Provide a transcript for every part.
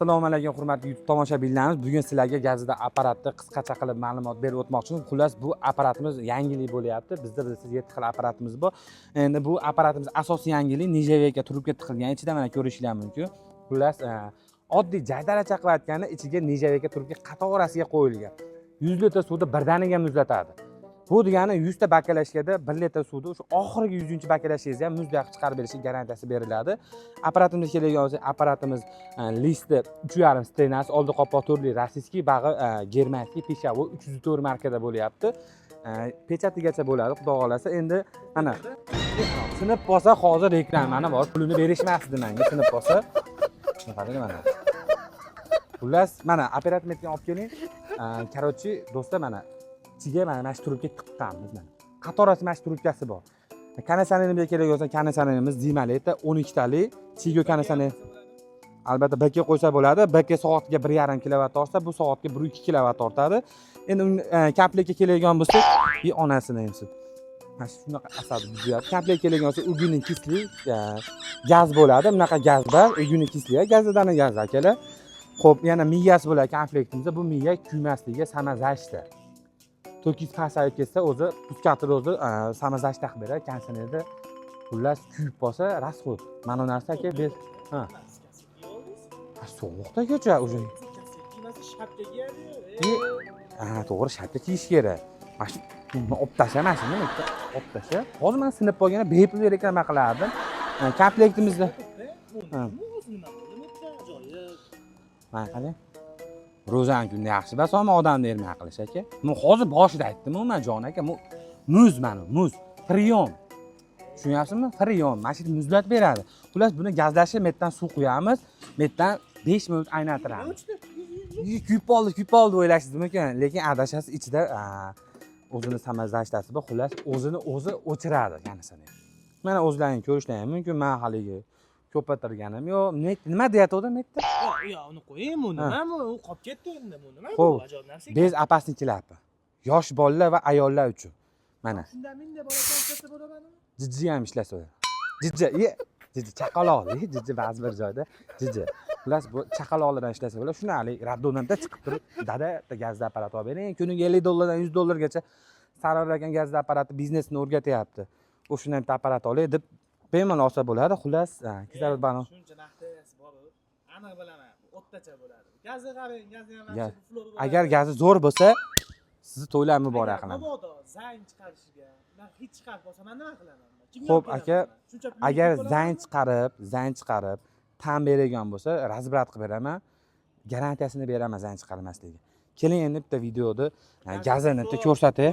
Assalomu alaykum hurmatli YouTube tomoshabinlarimiz. Bugun sizlarga gazida apparatni qisqacha qilib ma'lumot berib o'tmoqchimiz. Xullas bu apparatimiz yangilik bo'lyapti. Bizda bilasiz 7 xil apparatimiz bor. Endi bu apparatimiz asosiy yangilik nijevega trubka tiqilgan. Ichida mana ko'rishinglar mumkin. Xullas oddiy jaydaracha qilib aytganda ichiga nijevega trubka qatorasiga qo'yilgan. 100 litr suvda birdaniga muzlatadi. Bu degani 100 ta bakalashkada 1 litr suvda o'sha oxirgi 100-bakalashingizni ham muzdaq chiqarib berishi garantiyasi beriladi. Apparatimizga keladigan bo'lsak, apparatimiz listi 3.5 stenasi, oldi qopoq turli rossiyskiy, bag'i germanskiy, peshavoy 304 markada bo'lyapti. Pechatigacha bo'ladi, xudo xolasa. Endi mana sinib qolsa hozir ekran mana bor, pulini berishmasdi menga sinib qolsa. Qarang mana. Xullas, mana operatorga olib keling. Короче, do'stlar mana ichiga mana shu trubka tiqqanmiz mana. Qatorasi mana shu trubkasi bor. Kanasanimiz kerak bo'lsa, kanasanimiz Zimaleta 12 talik, Chigo kanasani albatta BK qo'ysa bo'ladi. BK soatga 1.5 kilovat tortsa, bu soatga 1.2 kilovat tortadi. Endi komplektga keladigan bo'lsak, bir onasini ham mana shunaqa asabi buzyapti. Komplektga keladigan bo'lsa, ugining kisli gaz bo'ladi. Bunaqa gaz bor, ugining kisli gazdan gaz akalar. Xo'p, yana miyasi bo'ladi komplektimizda. Bu miya kuymasligiga samazashdir. To'kiz pasayib ketsa o'zi puskatir o'zi samazash taqib beradi, kondisionerda xullas kuyib qolsa расход. Mana bu narsa aka biz sovuqda-gacha уже. To'g'ri, shapka kiyish kerak. Mana shu olib tashlamasmi? Olib tasha. Hozir men sinib qolganda bepul reklama qilardim. Komplektimizda mana qarang. Ro'zan kunda yaxshi, bas ham odamni ermay qilish aka. Men hozir boshida aytdim-ku, men jon aka, muz mana, muz, friyom. Tushunyapsizmi? Friyom, mana shu muzlatib beradi. Xullas buni gazlashib, metdan suv quyamiz, metdan 5 minut aylantiramiz. Kuyib qoldi o'ylashingiz mumkin, lekin adashasiz ichida o'zini samazlashtasi bor. Xullas o'zini o'zi o'chiradi kanasani. Mana o'zlaringiz ko'rishlaringiz mumkin, men haligi ko'paytirganim yo'q. Nima deyatdi metda? Yo'q, uni qo'ying, uni nima? U qolib ketdi endi, bu nima? Bu ajoyib narsa. Bez opasnikilapi. Yosh bolalar va ayollar uchun. Mana. Shunda menda bola konserti bo'lamanmi? Jijji ham ishlasa bo'ladi. Jijji chaqaloqli, jijji ba'zi bir joyda jijji. Xullas bu chaqaloqlardan ishlasa bo'ladi. Shunali raddonda chiqib turib, dada gazda apparat olib bering. Kuniga $50 dan $100 gacha saralagan gazda apparati biznesini o'rgatyapti. O'shunday bitta apparat olay deb bemalol olsa bo'ladi. Xullas, kislorod balon. Shuncha narxi bor. Aniq bilaman. O'ttacha bo'ladi. Gazni qarang, gazni ham flor bo'ladi. Agar gazi zo'r bo'lsa, sizni to'ylar muborak qilaman. Mabodo zang chiqarishiga, men hech chiqarib bo'lsa men nima qilaman? Xo'p aka, agar zang chiqarib, tan beradigan bo'lsa, razbrat qilib beraman. Garantiyasini beraman zang chiqarmasligiga. Keling endi bitta videoda gazini bitta ko'rsatay.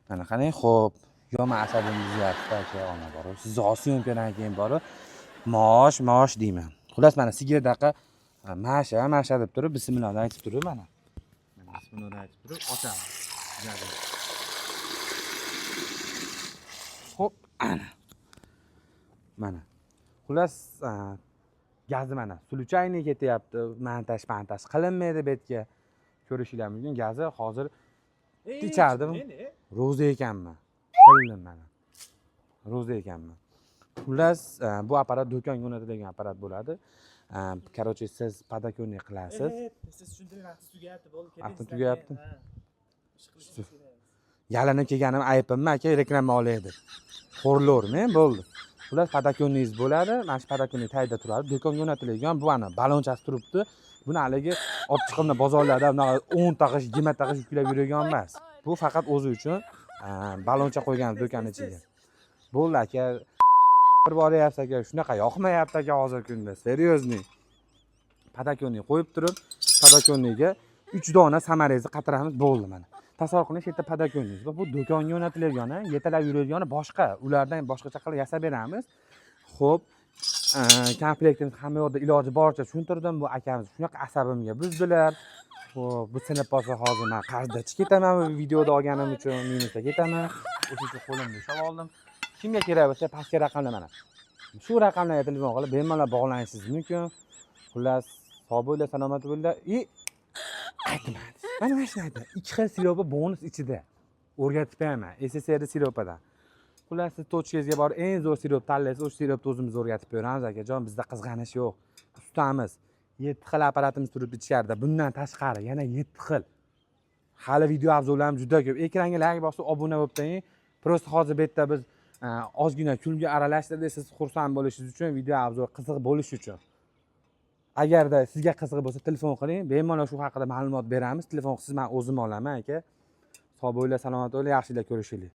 Mana qarang, xo'p. Yoma asabimizni yapti aka, ona bor. Sizni syomkadan keyin borib, mosh deyman. Xullas mana sigir daqa masha deb turib, bismillah aytib turib mana. Bismillah aytib turib, ochamiz. Xo'p, ana. Mana. Xullas gazni mana suluchayni ketyapti, montaj qilinmaydi betga. Ko'rishinglar mumkin, gazi hozir tichardim. Ro'za ekanman. Bildim mana. Ro'za ekanman. Xullas, bu apparat do'konga o'rnatilgan apparat bo'ladi. Короче, siz padakonlik qilasiz. Siz tushuntiring, vaqt tugayapti, bo'ldi, keling. Vaqt tugayapti. Yalinib kelganim ayibimmi aka, reklama olay deb. Xo'rlormi, bo'ldi. Xullas, padakonligingiz bo'ladi. Mana shu padakonlik tayda turadi. Do'konga o'rnatilgan bu ana balonchasi turibdi. Buni haligi olib chiqimda bozorlarda 10 tag'ish, 20 tag'ish yuklab yurgan emas. Bu faqat o'zi uchun baloncha qo'ygan do'kon ichiga. Bo'ldi aka. Bir boryapsiz aka, shunaqa yoqmayapti aka hozir kunda. Seryozni. Padakonlik qo'yib turib, padakonlikga 3 dona samarangizni qatiramiz, bo'ldi mana. Tasavvur qiling, shu yerda padakonligingiz bor. Bu do'konga o'rnatilgan, yetalab yuradigan boshqa, ulardan boshqacha qilib yasab beramiz. Xo'p, komplektimiz hamma yoqda iloji boricha tushuntirdim. Bu akamiz shunaqa asabimga buzdilar. Xo'p, bu sinib qolsa hozir men qarzda ketaman, bu videoda olganim uchun minusga ketaman. O'sha uchun qo'limni ushlab oldim. Kimga kerak bo'lsa pastki raqamlar mana. Shu raqamlarga telefon qilib bemalol bog'lanishingiz mumkin. Xullas, sog' bo'linglar, salomat bo'linglar. Aytmayman. Mana shuni aytdim. 2 xil siropi bonus ichida. O'rgatib beraman. SSR siropidan. Xullas, siz tochkangizga borib eng zo'r sirop tanlaysiz, o'sha siropni o'zimiz o'rgatib beramiz akajon. Bizda qizg'anish yo'q. Ustamiz. 7 xil apparatimiz turibdi ichkarida. Bundan tashqari yana 7 xil. Hali video obzorlarimiz juda ko'p. Ekranga like bosib obuna bo'lib turing. Prosta hozir bu yerda biz ozgina kulgi aralashtirdik, siz xursand bo'lishingiz uchun, video obzor qiziq bo'lishi uchun. Agarda sizga qiziq bo'lsa, telefon qiling. Bemalol shu haqida ma'lumot beramiz. Telefon qilsangiz men o'zim olaman, aka. Sog' bo'linglar, salomat bo'linglar, yaxshiliklar ko'rishinglar.